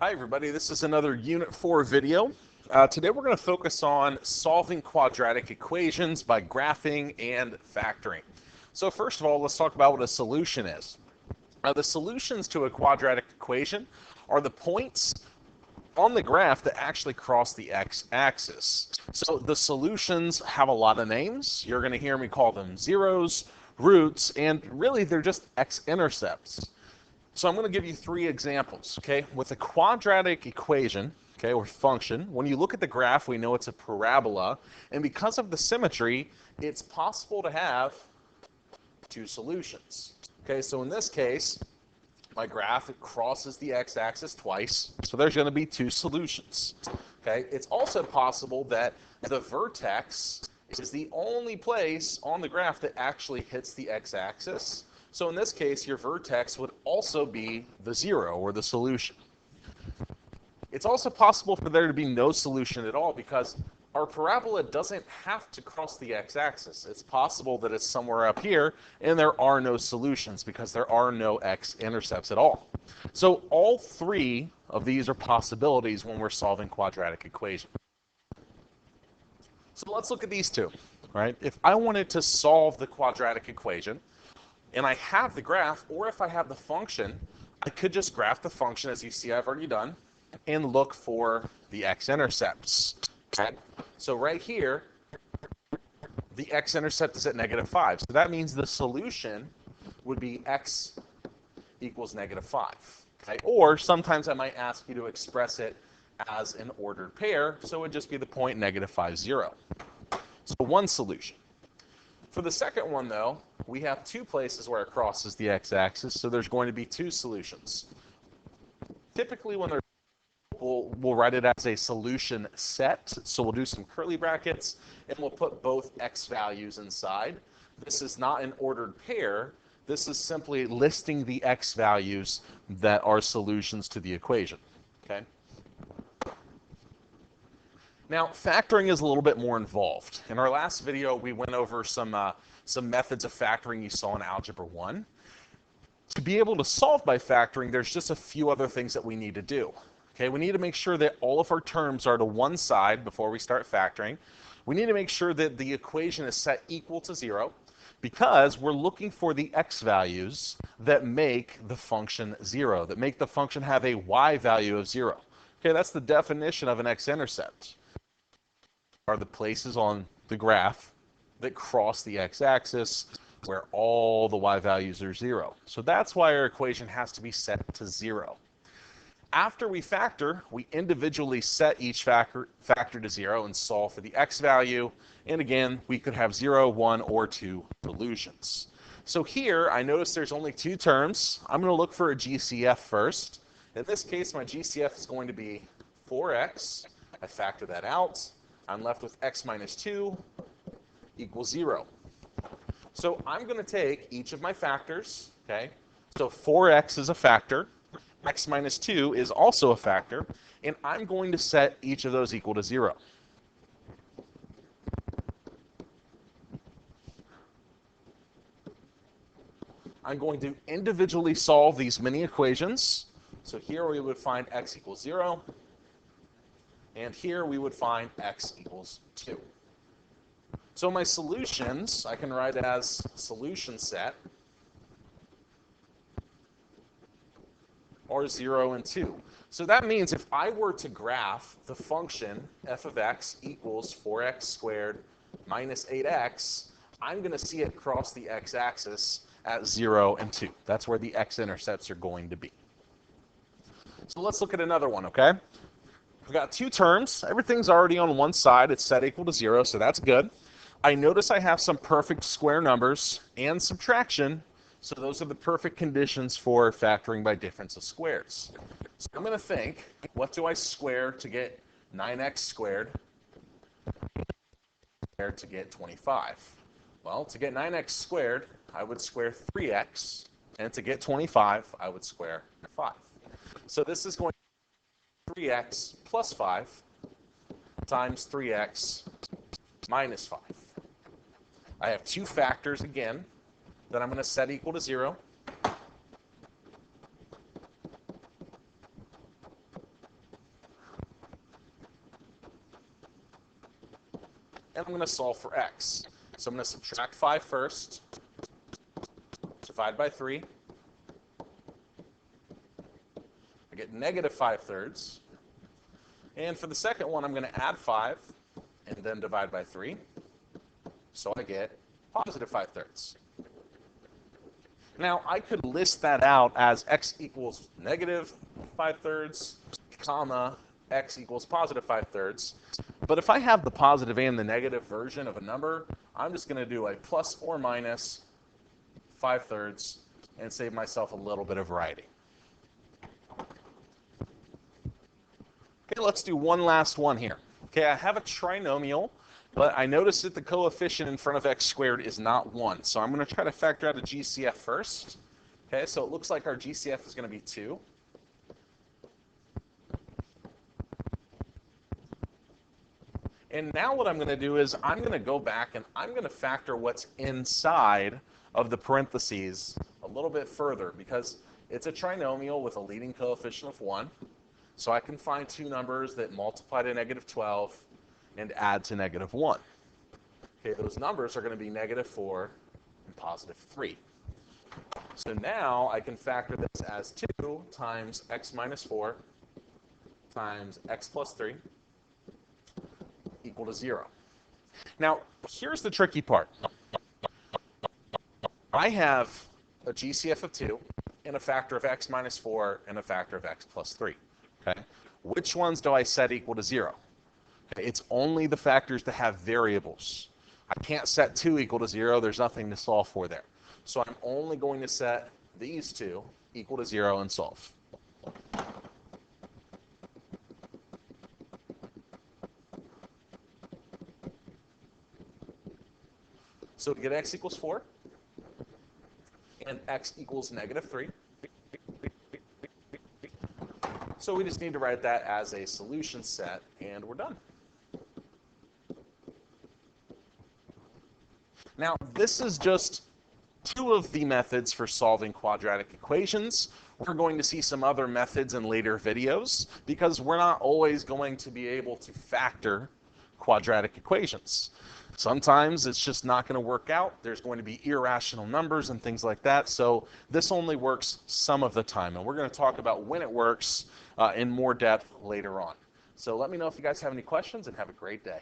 Hi everybody, this is another Unit 4 video. Today we're going to focus on solving quadratic equations by graphing and factoring. So first of all, let's talk about what a solution is. The solutions to a quadratic equation are the points on the graph that actually cross the x-axis. So the solutions have a lot of names. You're going to hear me call them zeros, roots, and really they're just x-intercepts. So I'm going to give you three examples, okay? With a quadratic equation, okay, or function, when you look at the graph, we know it's a parabola, and because of the symmetry, it's possible to have two solutions. Okay, so in this case, my graph, it crosses the x-axis twice, so there's going to be two solutions. Okay, it's also possible that the vertex is the only place on the graph that actually hits the x-axis. So in this case, your vertex would also be the zero, or the solution. It's also possible for there to be no solution at all because our parabola doesn't have to cross the x-axis. It's possible that it's somewhere up here and there are no solutions because there are no x-intercepts at all. So all three of these are possibilities when we're solving quadratic equations. So let's look at these two, right? If I wanted to solve the quadratic equation, and I have the graph, or if I have the function, I could just graph the function, as you see I've already done, and look for the x-intercepts. Okay? So right here, the x-intercept is at -5. So that means the solution would be x equals -5. Okay? Or sometimes I might ask you to express it as an ordered pair, so it would just be the point -5, 0. So one solution. For the second one, though, we have two places where it crosses the x-axis, so there's going to be two solutions. Typically, when there's we'll write it as a solution set, so we'll do some curly brackets, and we'll put both x values inside. This is not an ordered pair. This is simply listing the x values that are solutions to the equation. Okay? Now, factoring is a little bit more involved. In our last video, we went over some methods of factoring you saw in Algebra 1. To be able to solve by factoring, there's just a few other things that we need to do. Okay, we need to make sure that all of our terms are to one side before we start factoring. We need to make sure that the equation is set equal to 0 because we're looking for the x values that make the function 0, that make the function have a y value of 0. Okay, that's the definition of an x-intercept. Are the places on the graph that cross the x-axis where all the y values are 0. So that's why our equation has to be set to 0. After we factor, we individually set each factor to 0 and solve for the x value. And again, we could have 0, 1, or 2 solutions. So here, I notice there's only two terms. I'm going to look for a GCF first. In this case, my GCF is going to be 4x. I factor that out. I'm left with x minus 2 equals 0. So I'm going to take each of my factors, okay? So 4x is a factor, x minus 2 is also a factor, and I'm going to set each of those equal to 0. I'm going to individually solve these many equations. So here we would find x equals 0. And here we would find x equals 2. So my solutions, I can write as solution set are 0 and 2. So that means if I were to graph the function f of x equals 4x squared minus 8x, I'm going to see it cross the x-axis at 0 and 2. That's where the x-intercepts are going to be. So let's look at another one, okay? We've got two terms. Everything's already on one side. It's set equal to 0, so that's good. I notice I have some perfect square numbers and subtraction, so those are the perfect conditions for factoring by difference of squares. So I'm going to think, what do I square to get 9x squared to get 25? Well, to get 9x squared, I would square 3x, and to get 25, I would square 5. So this is going 3x plus 5 times 3x minus 5. I have two factors again that I'm going to set equal to 0. and I'm going to solve for x. So I'm going to subtract 5 first, divide by 3. I get negative 5/3. And for the second one, I'm going to add 5 and then divide by 3. So I get positive 5/3. Now, I could list that out as x equals negative 5/3, comma, x equals positive 5/3. But if I have the positive and the negative version of a number, I'm just going to do a plus or minus 5/3 and save myself a little bit of writing. Okay, let's do one last one here. Okay, I have a trinomial, but I noticed that the coefficient in front of x squared is not 1. So I'm going to try to factor out a GCF first. Okay, so it looks like our GCF is going to be 2. And now what I'm going to do is I'm going to go back and I'm going to factor what's inside of the parentheses a little bit further because it's a trinomial with a leading coefficient of 1. So I can find two numbers that multiply to negative 12 and add to negative 1. Okay, those numbers are going to be negative 4 and positive 3. So now I can factor this as 2 times x minus 4 times x plus 3 equal to 0. Now, here's the tricky part. I have a GCF of 2 and a factor of x minus 4 and a factor of x plus 3. Okay? Which ones do I set equal to 0? Okay, it's only the factors that have variables. I can't set 2 equal to 0. There's nothing to solve for there. So I'm only going to set these two equal to 0 and solve. So to get x equals 4 and x equals negative 3, so we just need to write that as a solution set, and we're done. Now, this is just two of the methods for solving quadratic equations. We're going to see some other methods in later videos because we're not always going to be able to factor quadratic equations. Sometimes it's just not going to work out. There's going to be irrational numbers and things like that. So this only works some of the time. And we're going to talk about when it works in more depth later on. So let me know if you guys have any questions and have a great day.